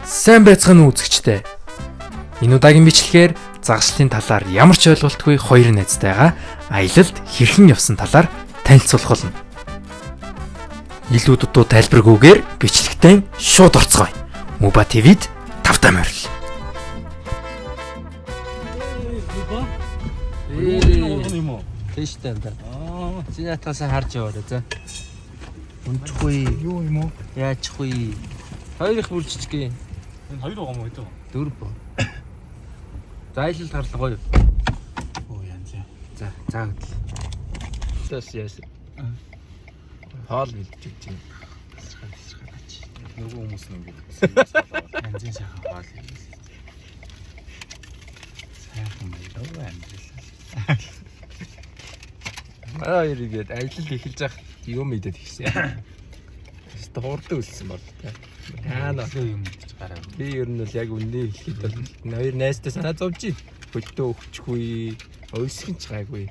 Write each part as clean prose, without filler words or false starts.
Сайн байцгаана уу үзэгчдээ. Энэ удаагийн бичлэгээр загшлын талаар ямар ч ойлголтгүй хоёр найзтайгаа аялалд хэрхэн явсан талаар танилцуулах болно. Илүү дутуу тайлбаргүйгээр бичлэгтээ шууд орцгоё. Муба ТV-д тавтай морил. Тэштэй энэ. Чиний атгасаа харж яваарай за. Унчихгүй. Юу юм уу? Яачихгүй. Хоёр их бүрччихгээ. Энэ хоёр байгаа мó хэд вэ? Дөрв. За аялалд гарлаа гоё. Оо янз. За хөдөл. Тэс яас. Хоол бэлдэж чинь. Нөгөө хүмүүс нэг янзын сайхан хоол хийх. Сайхан байлаа амьдрал. Ирээд аялал эхэлж явах юм идэт ихсэн. Хуурдаг үлсэн бол тэ. Юм гэж гараа. Би ер нь бол яг үнэ хэлэхэд бол хоёр найзтай санаа зовж байна. Хөдөө өгчихгүй, өсгөн ч гайгүй.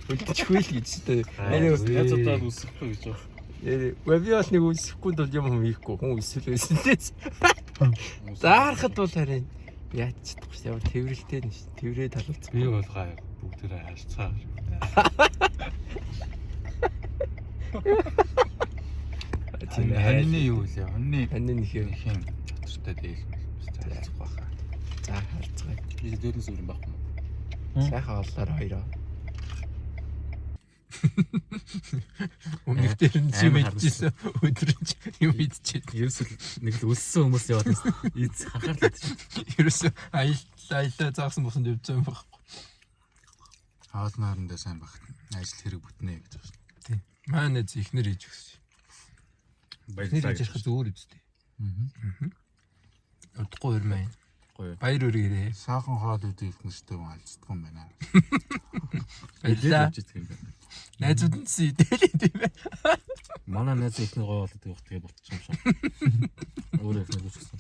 Хөдөлчихгүй л гэж тэ. Яаж удаад үсэхгүй гэж байна. Би бас нэг үсэхгүй бол юм хийхгүй. Хүн үсэл байсан лээс. Заарахад бол харин яаж чадахгүй ш. Ямар тэрвэрлтэй нь ш. Тэрврээ талуулцсан. Би бол гай бүгдээрээ харьцаа. Тийм ханины юу вэ? Ханины нөх юм. Тодортой дээлмэл харьцах байхаа. За харцгаая. Би дээрээс өөр юм байхгүй юу? Сайхан оллоор хоёроо. Өмнөх дээр нь юм идчихсэн. Өдрөж юм идчихэд. Ерөөсөл нэг л өссөн хүмүүс яваад байсан. Ийц ханхаарлаад чинь. Ерөөсөө аяллаа заасан босон явж байгаа юм байхгүй. Хаалт наарандаа сайн баг. Ажил хэрэг бүтнэ гэж байна. Тийм. Манай ихнэр хийж өгсөн. Баярлалаа гэж хэлэх зүгээр үстэй. Удахгүй хоёр маань. Гоё. Баяр үргээрээ. Саахан хоол идэх ихнэртэй хүн алцдаг юм байна. Баярлалаа. Найзууд нь сүйдэл тийм ээ. Манай найз ихний гоё болоод явах тэгээ болчих юм шиг. Өөрөө ихний үзсэн.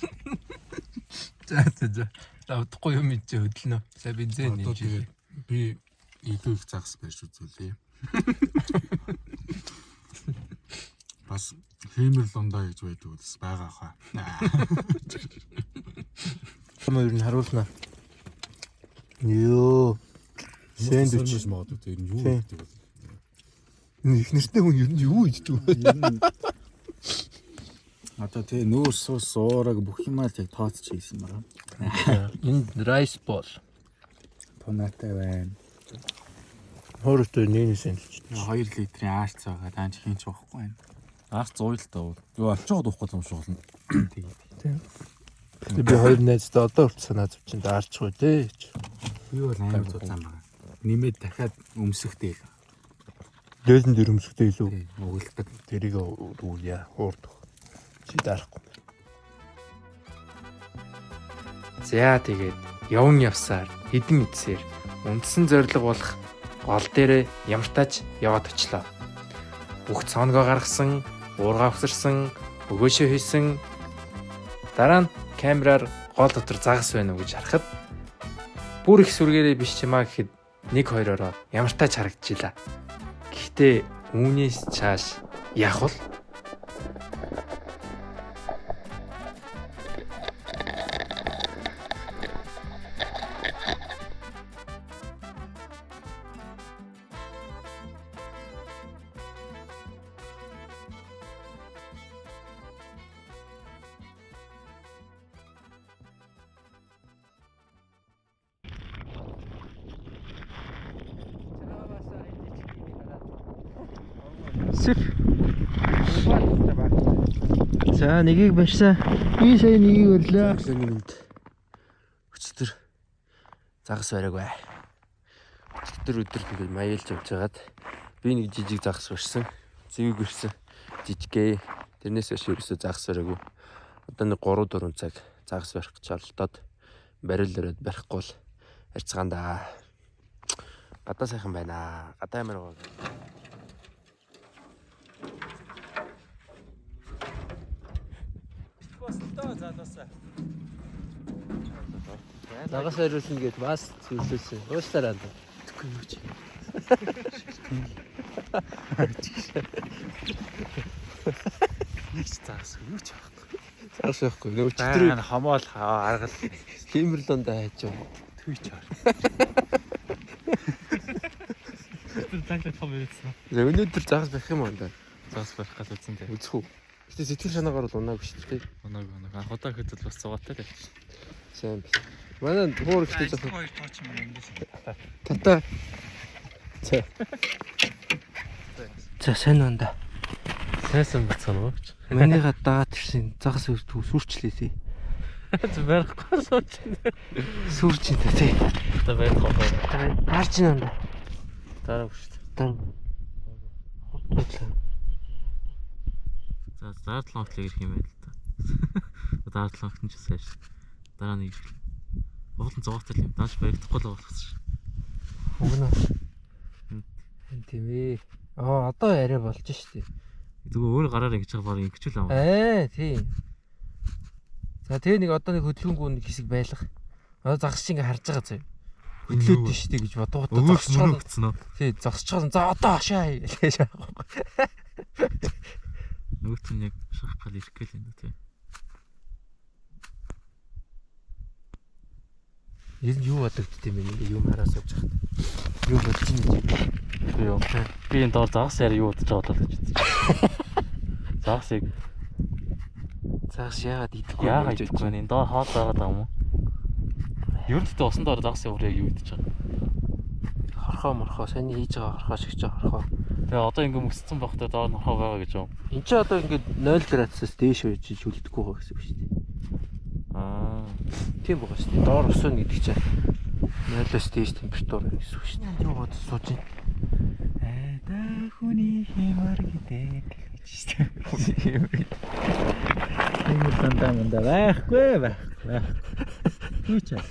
За. Удахгүй юм ич хөдлөнө. Сая бензин нэмж. Би илүү их загас барьж үзүүлээ. Бас хэмэр лондоо гэж байдаг үс байгаа хаа. Ямар нь харуулна. Йоо. Сэндвич магадгүй тэр нь юу гэдэг вэ? Их нэртэй хүн ер нь юу иддэг вэ? Одоо тэгээ нүүр сус уураг бүх юмаа л яг тооцож хийсэн байна. Энэ райс бол Тонаатай байна. хоортой нээсэн л ч. 2 литрийн аарц байгаа. Даанч хинч байхгүй байна. Аарц зуйл таа. Юу алчаад уухгүй юм шиг болно. Тийм. Би хоёр найзтай одоо урт санаа зовчихсон даарчгүй дээ. Би бол амар зузаан байгаа. Нэмээд дахиад өмсөхтэй л. Дээлэн дээр өмсөхтэй илүү. Угилдаг. Тэрийг үргүүя хуурдах. Чи дарахгүй. За тэгээд явсаар хідэн идсээр үндсэн зорилго болох гол дээрээ ямартаач яваад очлоо. Бүх цонгоо гаргасан, уургаа авсарсан, өгөөшөө хийсэн. Дараа нь камераар гол дотор загас байна уу гэж харахад бүр их сүргээрээ биш ч юмаа гэхэд 1-2-ороо ямартаач харагдчихлаа. Гэхдээ үүнээс цааш яах вэ? За нэгийг барьсан. Би сая нэгийг барьлаа. Өчтөр загас бариаг бай. Өчтөр тэгэл маялж явж байгаад би нэг жижиг загас барьсан. Зэвэг барьсан. Жижиггээ. Тэрнээс биш ерөөсөө загас бариагүй. Одоо нэг 3-4 цаг загас барих гэж оролдоод барил өрөөд барихгүй л харьцгаандаа. Гадаа сайхан байна. Гадаа ямар байгаа. Загас хариулсан гээд бас зүйлсэн. Уушлаараа. Тэгэхгүй юу ч. Нэг загас юу ч авахгүй. Загас байхгүй. Нөгөө читрээ хомоол аргал Химерлондоо хайж байгаа. түйч аар. Цаглаа том байсан. За өнөөдөр загас барих юм аа. Загас барих гэж үзсэн дээ. Үзэх үү. Гэтэ сэтгэл санаагаар бол унаагүй шүү дээ. Оног. Анх удаа хөдөл бас цугаатай л. Сайн байна. Манай хуур ихтэй зах. Хоёр тооч юм эндээс. Тата. За сайн байна да. Сайсан бацсан уу? Манийга дагаад ирсэн загас сүрчлээ тий. Зөв барихгүй сууч. Сүрч энэ тий. Та барихгүй. Харж байна да. Дараа шүү дээ. За дараа 7 хоног ирэх юм байл та. Дараа 7 хоног ч сайн шүү. Дараа нэг ирэх. Уулын зугаатай юм. Дааш баригдахгүй л уулгацсан. Өгнө. Энэ тийм ээ. Одоо арай болж штий. Зүгээр өөр гараар ингэж байгаа баг ингэчүүл аа. Тийм. За тэгээ нэг одоо нэг хөдөлгөөнгөө нэг хэсэг байлгах. Одоо загас чи ингээ харж байгаа заяа. Хөдлөөд штий гэж бодгоо Загсчаал өгцөн үү? Тий, загсчаал. За одоо хашаа гэж байгаа. Нөгөөт нь яг шахахад ирэх гээл энэ тий. Юу бодогдд юм бэ? Юм хараа сууж хат. Юу бодож юм бэ? Юу. Би энэ доор загас яар юу удаж байгаа л гэж үзсэн. Загасыг Загас яагаад идэхгүй яагаад идэхгүй вэ? Энэ доор хоол байгаа даа юм уу? Ер нь тэ усан доор загас явуурыг юу идэж байгаа. Хорхоо морхоо сайн хийж байгаа хорхоо шигч хорхоо. Тэгээ одоо ингэ мөсцсөн багтаа доор нь хорхоо байгаа гэж юм. Энд чи одоо ингээд 0 градусаас дээш байж хүлдэхгүй байгаа гэсэн үг шүү дээ. Тийм байгаа шүү дээ. Доор усан гэдэг чинь 0-оос дээш температур гэсэн үг шүү дээ. Юу бодож сууж байна? Айда хүний хэмар гэдэг гэж шүү дээ. Хүний хэмэр. Хэмэр дандаа байхгүй. Түйч аа.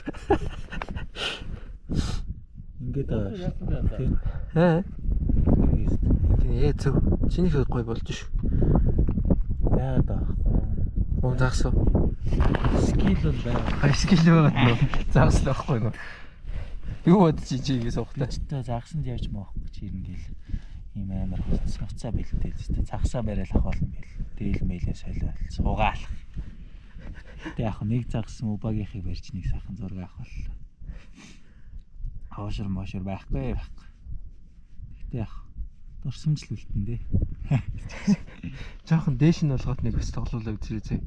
Ингээд аа. Зөв. Чиний хөө гой болж шүү. Яагаад аа. Загас. Скил бол байна. Скил байна. Загас л байхгүй нөө. Юу бодож чигээ суухлаа. Тэ загсанд явж маахгүй чи ирнгээл ийм амар хуцаа бэлдээ зү. Загсаа барайл ахвал ингээл дээл мэлээ солиол суугаал. Тэ яг нэг загсан убагийнхыг барьж нэг сайхан зураг авах бол. Хавшир мошир байхгүй. Гэтэ яг дурсамжлуултан дээ. Жохон дээш нь болгоод нэг бас тоглоулаа үзэрээ.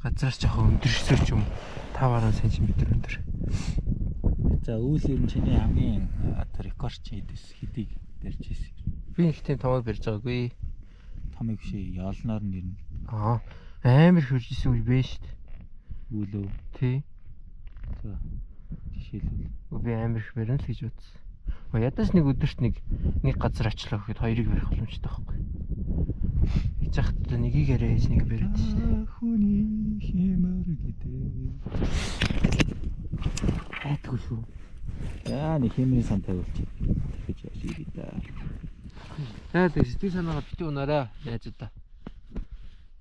Газраас жохон өндөрсөөр ч юм 5 см өндөр. За үйл ер нь чиний хамгийн рекорд чи хэдийг барьж ирсэн. Би их тийм томог барьж байгаагүй. Томыг ши яолноор нь ер нь амар хуржсэн үе бэ шүү дээ. үүлөө. Тий. За жишээлбэл би амар их барина л гэж бодсон. Ядаж нэг өдөрт нэг газар очлоо гэхэд хоёрыг барих боломжтой байхгүй. Хийж хахад нэгийг яриа хийж нэг бариад шүү дээ. Хүний хэмэр гэдэг. Айтгүй шүү. Яа нэг хэмрийн сан тавиулчих. Тэгэж яаш ирээ да. Тэгээд сэтгэл санаагаа битүү унаарай найзуудаа.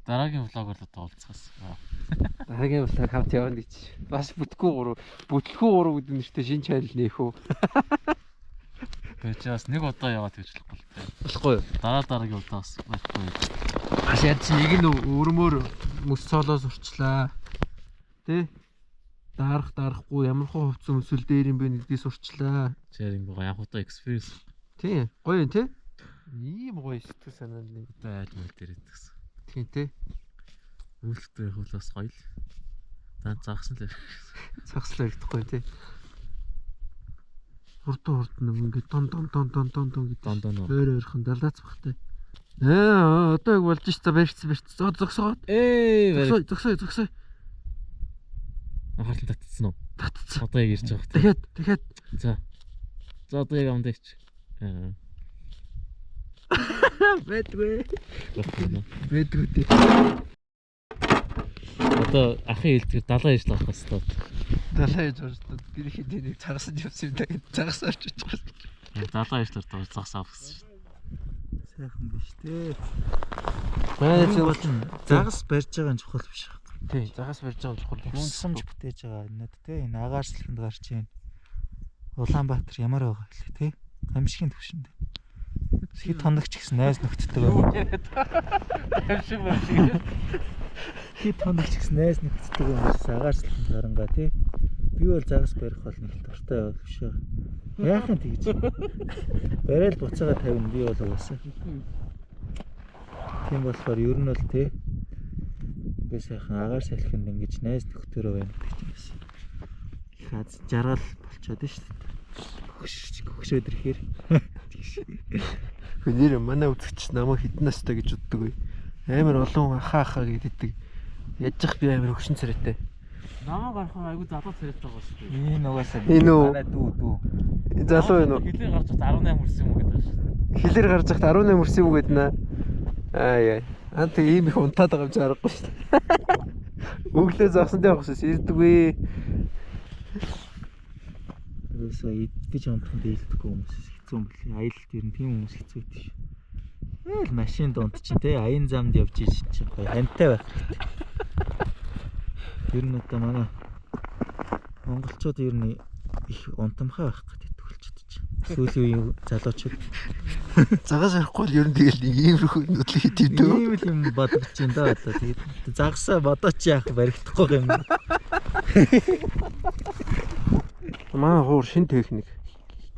Дараагийн влогоор л одоо уулзахаас. Дараагийн влог хамт явна гэж. Бас бүтлэхгүй 3 гэдэг нэртэй шинэ чанал нээх үү. Тэгэж бас нэг удаа яваад гэж болохгүй л дээ. Болохгүй. Дараагийн удаа бас байхгүй. Бас яд чи нэг нь өрмөр мөс цоолоос урчлаа. Тэ? Дарахгүй ямар хөө хувцсан өсвөл дээр юм бэ нэгдээс урчлаа. Чэрийн гоо яг удаа experience. Тий, гоё юм тий. Ийм гоё сэтгэл санаа нэг удаа айл мэл дээр идэгсэн. Тийм тий. Үйлдэлтэй явах бол бас гоё л. Дан загсан л. Загслаа ирэхгүй тий. Хурдан ингээд дон гэдэг. Өөрөөрхөн далаац бахтай. Одоо яг болж ш за барьцсан. Зогсоод. Зогсоо. Анхаарал татсан уу? Татсан. Одоо яг ирж байгаа. Дахиад. За одоо яг амдаач. Бэдгүй. Одоо ахын хэлдгээр далаа ижил авах хэвээр. Далаа иж орсон. Би хэд нэг цагасан явсан юм да. Цагас орж байгаа. Далаа ижлэр доо цагас авах гэсэн. Сайхан биш дээ. Манай зөв загас барьж байгаа нь чухал биш. Тий, загас барьж байгаа нь чухал. Хүнсэмж бүтээж байгаа надад те энэ агаарчлаханд гарч ийн. Улаанбаатар ямар байгаа вэ те? Гамшигын төвшөнд. Хит хоногч гэсэн найз нөхдөд байгаа. Тавшиг байна. Хит хоногч гэсэн найз нөхдөд юмс агаарчлан харангаа тий. Би бол загас барих бол нэг дуртай байв биш үү. Яахан тэгж. Барайл буцаага тавина би бол угаасаа. Тийм болохоор ер нь бол тий. Би сайхан агаар салхинд ингэж найз нөхдөөрөө байна гэж юм байна. Их аз жаргал болчоод шүү дээ. Хөгшөөд ирэхээр. Нэр манай үзэгч намайг хитэн настай гэж боддог бай. Амар олон хаа гэдэг. Яжчих би амар хөшин царайтай. Намаа гарах айгу залуу царайтай байгаа шүү дээ. Энэ угаасаа Энэ үү? манай дүү. Энэ залуу байна уу? Хилээр гарч хат 18 хүрсэн юм уу гэдэг шүү дээ. Хилээр гарч хат 18 хүрсэн юм гэднэ. Аа. Ант ийм их унтаад байгаа юм чи харахгүй шүү дээ. Өглөө загсантай явахсаас ирдэггүй. Тэрээс идэж амтхан дийлдэхгүй хүмүүс хэцүү юм бэл. Аялалд ер нь тийм хүмүүс хэцүү байдаг шүү. Ээл машин донд чинь те аян замд явж иж чинь гоё хамтай байх хэрэгтэй. Ер нь одоо манай монголчууд ер нь их унтамхай байх гэдэг төгөлчд чинь. Сүүлийн үеийн залуучууд Загас ярихгүй л ер нь тэгэл нэг иймэрхүү нүдлийг хийдэг. ийм л юм бодож чинь да болоо. Тэгээд загсаа бодооч яах баригдахгүй юм. Манай хуур шин техник.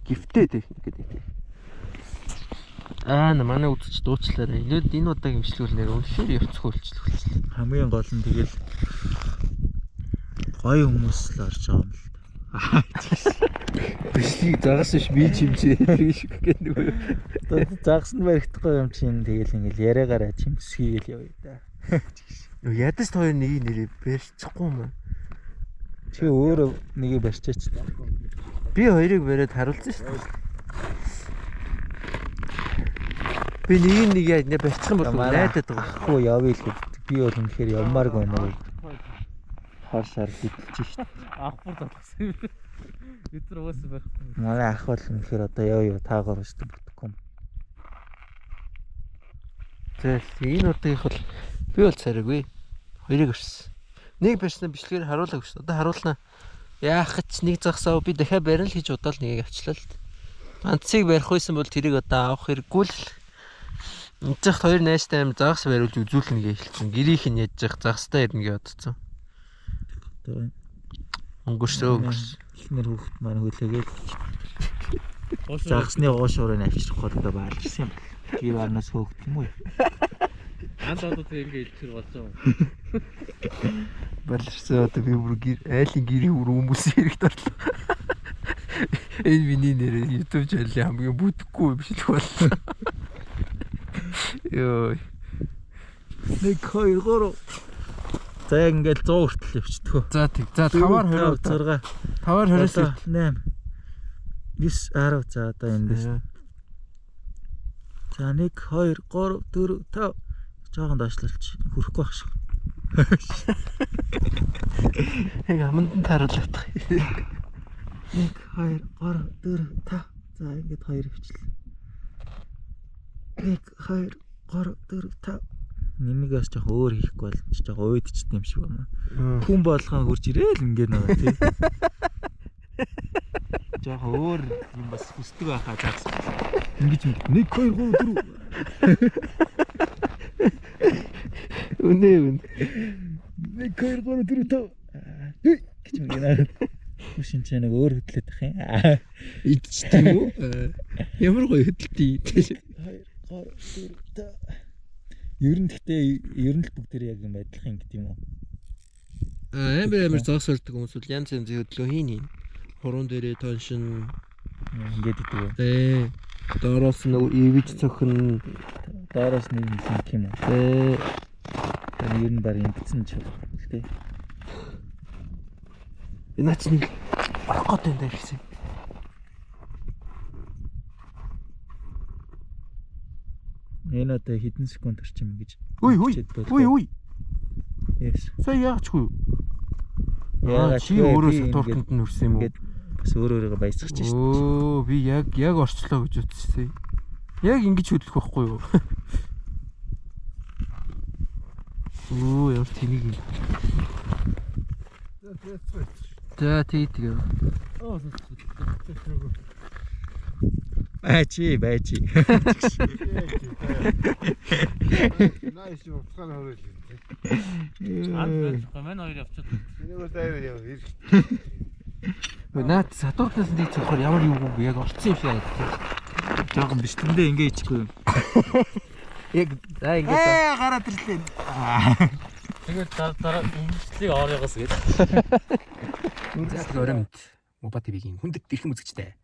Гифтэй техник гэдэг. Манай үзэж дуучлаарай. Энэ удаагийн имчилгүүл нэр үнэхээр явцгүй болчихлоо. Хамгийн гол нь тэгэл гоё хүмүүс л орж байгаа юм л да. Бишлийг загас биш би чимчээ биш гэдэг үү. Загс нь баригдахгүй юм чинь тэгэл ингээл яриагаараа чимсхийгээл явъя да. Ядаж хоёр нэг нэрээ барьчихгүй юм. Чи өөрөө нэгийг барьчаач. Би хоёрыг бариад харуулсан шүү дээ. Би нэг яаж нэ барьчих юм бол найдаад байгаа. Ахгүй явъя л гэдэг. Би бол үнэхээр явмааргүй байна. Хар шар гэдэлж шүү дээ. Ах бүр залгсан юм. Өдөр уусаа байхгүй. Манай ах бол үнэхээр одоо явъя таагаар өстө бүтггүй юм. Тэгээ энэ удаагийнх бол би бол царайгүй. Хоёрыг өрсөн. Нэг барьснаа бичлэгээр харуулаагүй шүү. Одоо харуулнаа. Яах гэж нэг загсаа би дахиад барил хийж удаал нэгийг авчлаа л. Ганцыг барих байсан бол тэрийг одоо авах хэрэггүй л. Эцэгт хоёр найстай аим загас бариулж үзүүлнэ гэж хэлсэн. Гэрийнх нь яаж явах загастай ирнэ гэж бодсон. Тэгээ Өнгөрсөө. эхнэр хүүхэд маань хүлээгээл загсны гоошуурыг авчрах болоо баалжсан юм. Гэр барнаас хөөгд юм уу? Андаад ингэ илчээр болж байгаа. Баларсан одоо би бүр айлын гэрийн хүмүүс хэрэгт орлоо. Энэ миний нэр YouTube чаналын хамгийн бүтэхгүй юм шиг боллоо. Йоо. 1 2 3 За яг ингээл 100 хүртэл явчихдаг. За тэг. За 5-аар 20 6 5-аар 20 8 9 10 за одоо эндээс. За 1 2 3 4 5 жоохон доошлуулчих. Хүрэхгүй байх шиг. Яг аманд нь таруулах. 1 2 3 4 5 за ингээд 2 хвчлээ. 1 2 3 4 5 Нэмигээс жоох өөр хийхгүй бол жоох уйдчихдээ юм шиг байна. Хүн болгон хурж ирээл ингээд байгаа тий. Жоох өөр юм бас хүсдэг байхаа заагс. Ингэж 1 2 3 4 Үнэ. 1 2 3 4 5 гэж мэгнаа. Машин ч нэг өөр хөдлөд ах юм. Идчихтэй юм уу? Ямар гоё хөдөлтий. 2 3 4 5 Ер нь гэхдээ ер нь л бүгдээр яг юм адилхан гэдэг юм уу? Амар зоос болдог хүмүүс бол янз янзын хөдлөө хийн. Хуруунд дээрээ тоншин Ингээд идэв. Ээ. Доороос нь ивж цохин, Доороос нэг юм юм уу? ээ. Тэр ер нь баг ингэсэн ч тий. Энэ ч нэг орох гэдэг юм даа гэсэн. Энэ одоо хэдэн секунд орчим гэж. Үй. Yes. Сая яачгүй юу? Яагаад чи өөрөө сатуртанд нь өрсөн юм уу? Ингээд бас өөрөөрөө баясгах чинь шүү. Өө, би яг орчлоо гэж утсан. Яг ингэж хөдлөх байхгүй юу? Оо, ямар тэнэг юм. За, тэгээ. Байж. Наач уцгаан хөрөөл. Мэн хоёр явчихад. Энийг тайвар яв. Наад садуурнаас нэг цохоор ямар юу вэ? Яг орцсон юм шиг байна. Жаахан биш тэндээ ингээ ичихгүй юм. Яг за ингэж Гараад ирлээ. Тэгээд дараа имжлийг оройгоос гээд. За тэр өрөөнд Муба ТV-ийн хүндэт тэрхэн үзэгчтэй.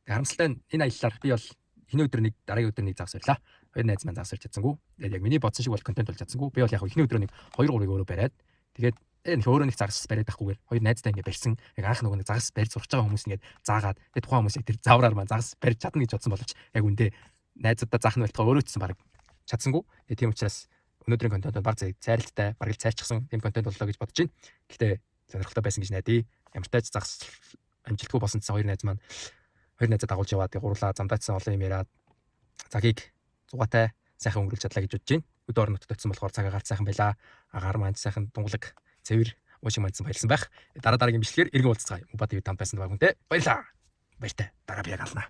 Харамсалтай нь энэ аяллаар би бол эхний өдөр нэг дараагийн өдөр нэг загсварлаа. Хоёр найз маань загсварч чадсангүй. Тэгээд яг миний бодсон шиг бол контент болж чадсангүй. Би бол яг эхний өдрөө нэг 2-3-ыг өөрөө бариад тэгээд энэ өөрөө нэг загас бариад авахгүйгээр хоёр найзтай ингэ барьсан. Яг анх нөгөө нэг загас барьж сурч байгаа хүмүүс ингэ заагаад тэгээд тухайн хүмүүсийг тэр завраар маань загас барьж чадна гэж бодсон боловч яг үндэ найзуудаа заах нь байтугай өөрөө ч гэсэн баг чадсангүй. Тэгээд тийм учраас өнөөдрийн контент бол баг зайралтай, бараг л цайрчихсан тийм контент боллоо гэж бодож байна. Гэхдээ сонирхолтой байсан гэж найдаа. Ямар ч тач загас амжилтгүй болсон гэсэн хоёр найз маань хоёр найзаа дагуулж яваад тэгээд гурлаа замдаачсан олон юм яриад цагийг зугаатай сайхан өнгөрүүлж чадлаа гэж бодож байна. Өдөр орнот төцсөн болохоор цагаа гарт сайхан байлаа. Агаар маань сайхан дунгалаг цэвэр уушиг мандсан баярлсан байх. Дараагийн бичлэгээр иргэн уулзцгаая. Муба ТV тамд байсан баг үнтэй. Баярлаа. Баяртай. Дараа би яг алнаа.